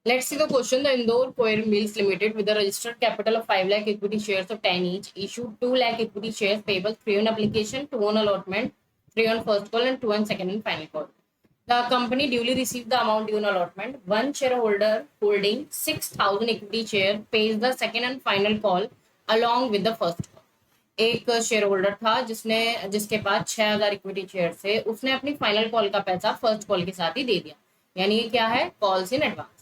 Let's see the question. The Indore Coir Mills Limited, with a registered capital of 5 lakh equity shares of 10 each, issued 2 lakh equity shares payable 3 on application, 2 on allotment, 3 on first call, and 2 on second and final call. The company duly received the amount due on allotment. One shareholder holding 6,000 equity share pays the second and final call along with the first call. एक share holder था जिसके पास 6,000 equity share थे, उसने अपनी final call का पैसा first call के साथ ही दे दिया, यानी ये क्या है, calls in advance.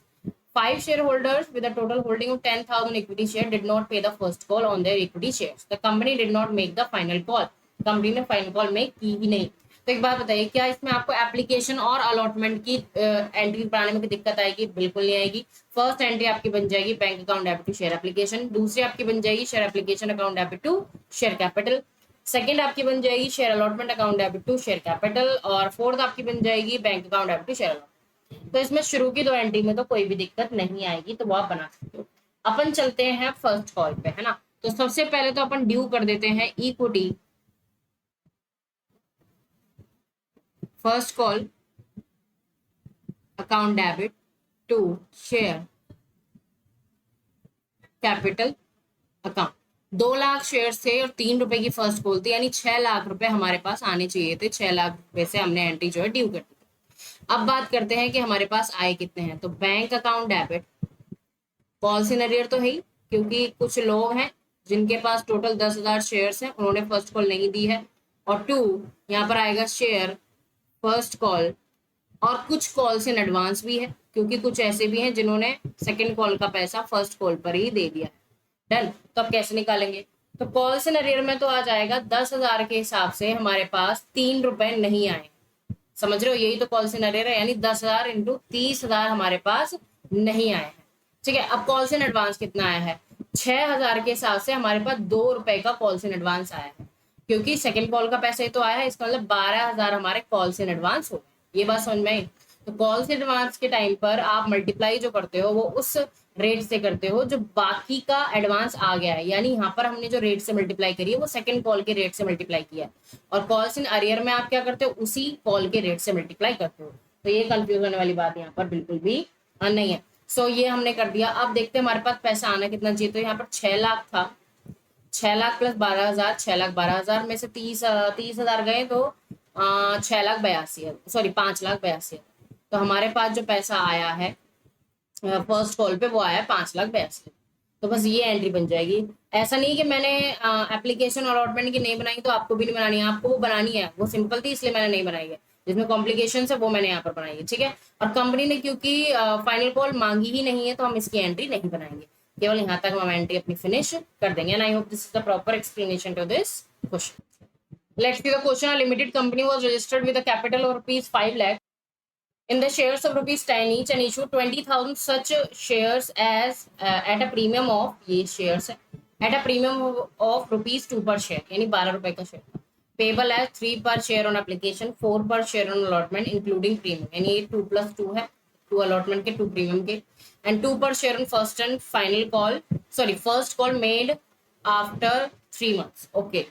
5 shareholders with a total holding of 10,000 equity share did not pay the first call on their equity shares. The company did not make the final call. Company ने final call make की ही नहीं. तो एक बात बताइए, क्या इसमें आपको एप्लीकेशन और अलॉटमेंट की एंट्री बनाने में दिक्कत आएगी? बिल्कुल नहीं आएगी. फर्स्ट एंट्री आपकी बन जाएगी bank account debit to share application. दूसरी आपकी बन जाएगी share application account debit to share capital. Second आपकी बन जाएगी share allotment account debit to share capital. और फोर्थ आपकी बन जाएगी bank account debit to share allotment. तो इसमें शुरू की 2 एंट्री में तो कोई भी दिक्कत नहीं आएगी, तो वो आप बना सकते हो. अपन चलते हैं फर्स्ट कॉल पे, है ना. तो सबसे पहले तो अपन ड्यू कर देते हैं equity first call account debit to share capital account. 2 lakh share थे और 3 रुपए की फर्स्ट कॉल थी, यानी 6 लाख रुपए हमारे पास आने चाहिए थे. 6 लाख रुपए से हमने एंट्री जो है ड्यू कर दी. अब बात करते हैं कि हमारे पास आए कितने हैं. तो बैंक अकाउंट डेबिट, कॉल्स इन अरियर तो है ही, क्योंकि कुछ लोग हैं जिनके पास टोटल 10,000 शेयर्स हैं, उन्होंने फर्स्ट कॉल नहीं दी है. और 2 यहाँ पर आएगा शेयर फर्स्ट कॉल. और कुछ कॉल्स इन एडवांस भी है, क्योंकि कुछ ऐसे भी हैं जिन्होंने सेकेंड कॉल का पैसा फर्स्ट कॉल पर ही दे दिया है. डन. तो अब कैसे निकालेंगे? तो कॉल्स इन अरियर में तो आ जाएगा 10,000 के हिसाब से हमारे पास 3 रुपए नहीं आए. समझ रहे हो, यही तो कॉल इन अरियर है, यानी 10,000 इंटू 30,000 हमारे पास नहीं आए हैं. ठीक है. अब कॉल इन एडवांस कितना आया है? 6,000 के हिसाब से हमारे पास 2 रुपए का कॉल इन एडवांस आया है, क्योंकि सेकंड कॉल का पैसा ही तो आया है. इसका मतलब 12,000 हमारे कॉल इन एडवांस हो गए. ये बात समझ में आई? तो कॉल इन एडवांस के टाइम पर आप मल्टीप्लाई जो करते हो वो उस रेट से करते हो जो बाकी का एडवांस आ गया है, यानी यहाँ पर हमने जो रेट से मल्टीप्लाई करी है वो सेकंड कॉल के रेट से मल्टीप्लाई किया है. और कॉल्स इन अरियर में आप क्या करते हो? उसी कॉल के रेट से मल्टीप्लाई करते हो. तो ये कंफ्यूज होने वाली बात यहाँ पर बिल्कुल भी नहीं है. सो ये हमने कर दिया. अब देखते हैं हमारे पास पैसा आना कितना चाहिए. तो यहाँ पर 6 लाख था. 6 लाख प्लस 12,000, 6 लाख 12,000 में से 30,000 गए तो 6,82,000, सॉरी 5,82,000. तो हमारे पास जो पैसा आया है फर्स्ट कॉल पे वो आया 5,82,000. तो बस ये एंट्री बन जाएगी. ऐसा नहीं कि मैंने एप्लीकेशन अलॉटमेंट की नहीं बनाई तो आपको भी नहीं बनानी है. आपको वो बनानी है, वो सिंपल थी इसलिए मैंने नहीं बनाई है. जिसमें कॉम्प्लिकेशन है वो मैंने यहाँ पर बनाई है. ठीक है. और कंपनी ने क्योंकि फाइनल कॉल मांगी ही नहीं है तो हम इसकी एंट्री नहीं बनाएंगे. केवल यहाँ तक हम एंट्री अपनी फिनिश कर देंगे. And I hope this is the proper explanation to this question. Let's see the question. A limited company was registered with a capital of rupees 5 lakh in the shares of rupees 10 each and issued 20,000 such shares as at a premium of ये shares है at a premium of rupees 2 per share, यानी 12 रुपए का share. Payable है 3 per share on application, 4 per share on allotment including premium, यानी ये 2 plus 2 है, 2 allotment के 2 premium के, and 2 per share on first and final call, sorry first call made after 3 months. Okay.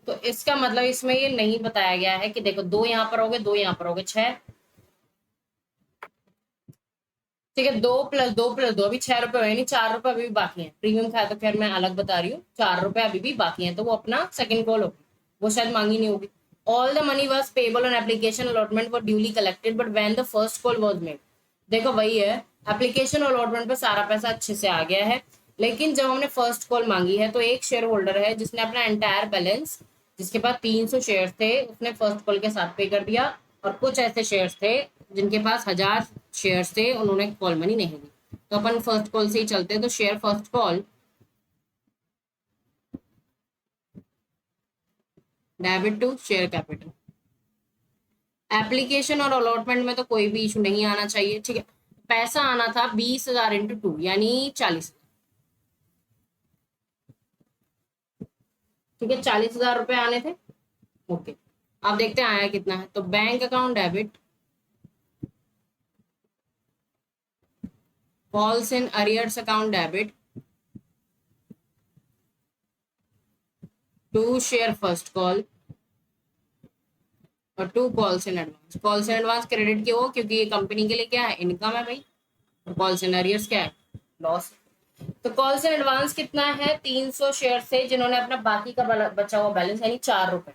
तो इसका मतलब इसमें ये नहीं बताया गया है कि देखो 2 यहाँ पर हो गए, 2 यहाँ पर हो गए, 6. ठीक है. 2 + 2 + 2 अभी 6 रुपए हुए, नहीं 4 रुपए अभी भी बाकी है. प्रीमियम खाया तो खैर मैं अलग बता रही हूँ. 4 रुपए अभी भी बाकी है, तो वो अपना सेकंड कॉल होगी, वो शायद मांगी नहीं होगी. All the money was payable on application allotment were duly collected but when the first call was made. देखो वही है, एप्लीकेशन अलॉटमेंट पर सारा पैसा अच्छे से आ गया है, लेकिन जब हमने फर्स्ट कॉल मांगी है तो एक शेयर होल्डर है जिसने अपना एंटायर बैलेंस, जिसके पास 300 शेयर थे, उसने फर्स्ट कॉल के साथ पे कर दिया. और कुछ ऐसे शेयर्स थे जिनके पास 1,000 शेयर्स थे, उन्होंने कॉल मनी नहीं दी. तो अपन फर्स्ट कॉल से ही चलते हैं. तो share first call debit to share capital. Application और अलॉटमेंट में तो कोई भी इशू नहीं आना चाहिए. ठीक है. पैसा आना था 20,000 इंटू 2 यानी 40,000. ठीक है. 40,000 रुपए आने थे. ओके. अब देखते हैं आया कितना है. तो bank account debit, calls in arrears account debit to share first call और 2 calls in advance. Calls in advance credit के हो, क्योंकि ये कंपनी के लिए क्या है, इनकम है भाई. कॉल्स एंड अरियर्स क्या है? लॉस। तो कॉल्स एंड एडवांस कितना है? 300 शेयर से जिन्होंने अपना बाकी का बचा हुआ बैलेंस यानी 4 रुपए।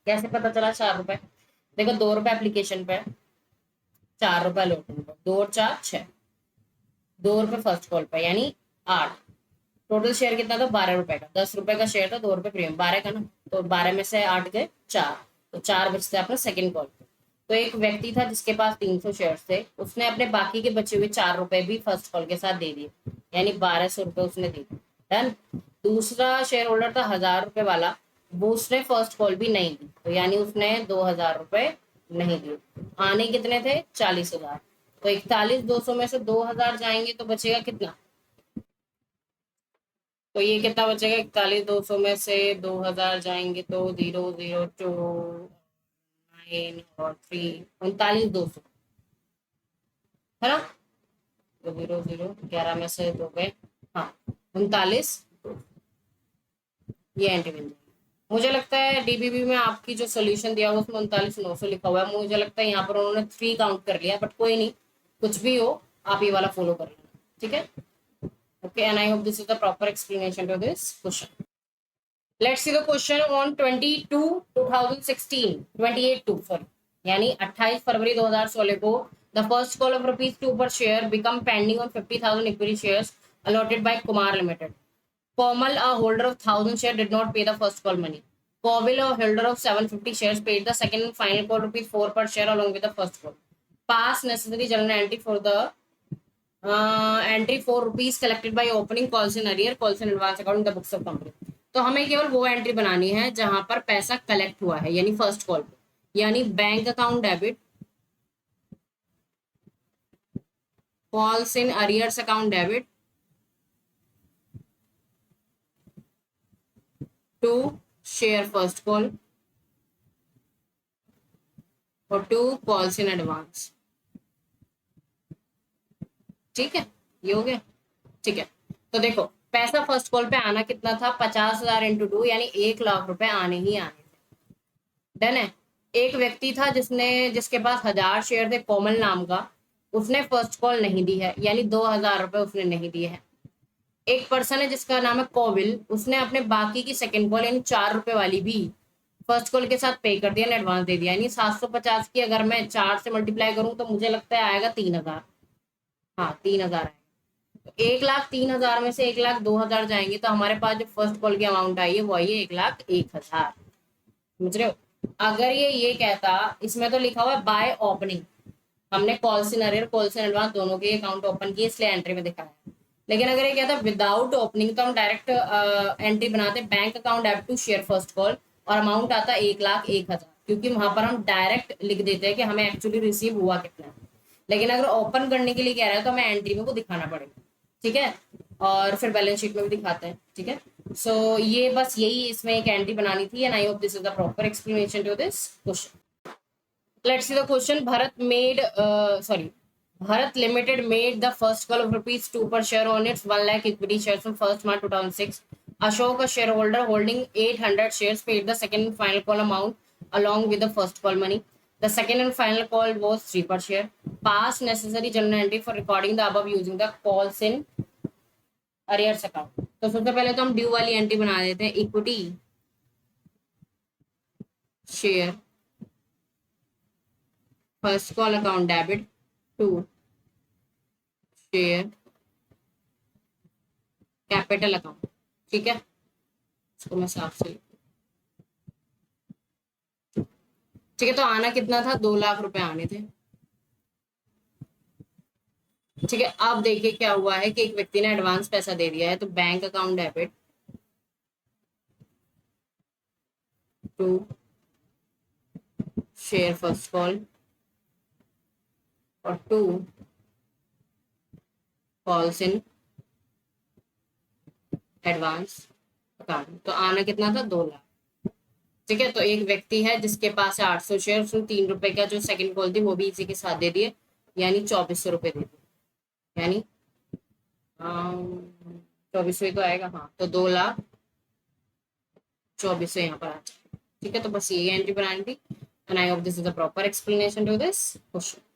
कैसे पता चला 4 रुपए? देखो 2 रुपए एप्लीकेशन पे, 4 रुपए लोटने पे, 2 और 4 6, 2 रुपए फर्स्ट कॉल पे यानी 8। टोटल शेयर कितना था? 12 रुपए का। 10 रुपए का शेयर था, 2 रुपए प्रीमियम, 12 का ना। तो 12 में से 8 गए 4, तो 4 बचते अपना सेकंड कॉल पे। तो एक व्यक्ति था जिसके पास 300 शेयर थे, उसने अपने बाकी के बचे हुए 4 रुपए भी फर्स्ट कॉल के साथ दे दिए, यानी 1200 रुपए उसने दे दिए। डन। दूसरा शेयर होल्डर था 1000 रुपए वाला, वो उसने फर्स्ट कॉल भी नहीं दी, तो यानी उसने 2000 रुपए नहीं दिए। आने कितने थे? 40,000। तो 41,200 में से 2000 जाएंगे तो बचेगा कितना? तो ये कितना बचेगा? 41,200 में से 2000 जाएंगे तो 0, 0, 2, 9 और 3, 39,200 है ना। तो 0, 0, 11 में से 2 गए, हाँ 39। ये एंटी बन जाएगी। मुझे लगता है डीबीबी में आपकी जो सोल्यूशन दिया हुआ उसमें 39,900 लिखा हुआ है, मुझे लगता है यहाँ पर उन्होंने 3 काउंट कर लिया, बट कोई नहीं, कुछ भी हो आप ये वाला फॉलो कर लेना, ठीक है। Okay, and I hope this is the proper explanation to this question. Let's see the question on 22 2016, 28 2 sorry, यानी 28 फरवरी 2016 को the first call of ₹2 per share become pending on 50,000 equity shares allotted by Kumar Limited. Komal, a holder of 1,000 shares, did not pay the first call money. Kovil, a holder of 750 shares, paid the second and final call ₹4 per share along with the first call. Pass necessary journal entry for the entry for rupees collected by opening calls in arrear, calls in advance account in the books of company. तो हमें केवल वो entry बनानी है जहां पर पैसा collect हुआ है, यानी फर्स्ट कॉल पे, यानी bank account debit, calls in arrears account debit to share first call और 2 कॉल्स इन एडवांस। ठीक है, ये हो गया। ठीक है, तो देखो पैसा फर्स्ट कॉल पे आना कितना था? 50,000 इंटू 2 यानी 1 लाख रुपए आने ही आने थे। डन है। एक व्यक्ति था जिसके पास 1000 शेयर थे, कोमल नाम का, उसने फर्स्ट कॉल नहीं दी है, यानी 2,000 रुपए उसने नहीं दिए हैं। एक पर्सन है जिसका नाम है कोविल, उसने अपने बाकी की सेकंड कॉल यानी 4 रुपए वाली भी फर्स्ट कॉल के साथ पे कर दिया, एडवांस दे दिया, यानी 750 की अगर मैं 4 से मल्टीप्लाई करूं तो मुझे लगता है आएगा 3,000। हाँ 3,000 आएगा। तो 1,03,000 में से 1,02,000 जाएंगे तो हमारे पास जो फर्स्ट कॉल की अमाउंट आई है वो आई है 1,01,000। समझ रहे हो? अगर ये कहता, इसमें तो लिखा हुआ है बाय ओपनिंग, हमने calls in arrear calls in advance दोनों के अकाउंट ओपन किए इसलिए एंट्री में दिखाया है। लेकिन अगर ये कहता विदाउट ओपनिंग तो हम डायरेक्ट एंट्री बनाते बैंक अकाउंट एप टू शेयर फर्स्ट कॉल और अमाउंट आता 1,01,000, क्योंकि वहां पर हम डायरेक्ट लिख देते हैं कि हमें एक्चुअली रिसीव हुआ कितना है। लेकिन अगर ओपन करने के लिए कह रहा है तो हमें एंट्री में वो दिखाना पड़ेगा, ठीक है, और फिर बैलेंस शीट में भी दिखाते हैं, ठीक है। सो ये बस यही इसमें एक एंट्री बनानी थी, and I hope this is the proper explanation to this question. Let's see the question. Bharat Limited made the first call of ₹2 per share on its 1 lakh equity shares on 1st March 2006. Ashok, a shareholder holding 800 shares, paid the second and final call amount along with the first call money. The second and final call was 3 per share. Pass necessary journal entry for recording the above using the calls in arrears account. तो सबसे पहले तो हम due वाली entry बना देते हैं, equity share first call account debit to share capital account. ठीक है, इसको मैं साफ से, ठीक है। तो आना कितना था? 2 लाख रुपए आने थे। ठीक है, अब देखिए क्या हुआ है कि एक व्यक्ति ने एडवांस पैसा दे दिया है, तो bank account debit to share first call और 2 कॉल्स इन एडवांस अकाउंट। तो आना कितना था? 2 लाख। ठीक है, तो एक व्यक्ति है जिसके पास है 800 शेयर, उसने 3 रुपए का जो सेकंड कॉल थी वो भी इसी के साथ दे दिए, यानी 2,400 रुपए दे दिए, यानी 2,400 तो आएगा, हाँ। तो 2,24,000 यहाँ पर आ जाएगा। ठीक है, तो बस ये एंट्री बनानी थी, and I hope this is the proper explanation to this question.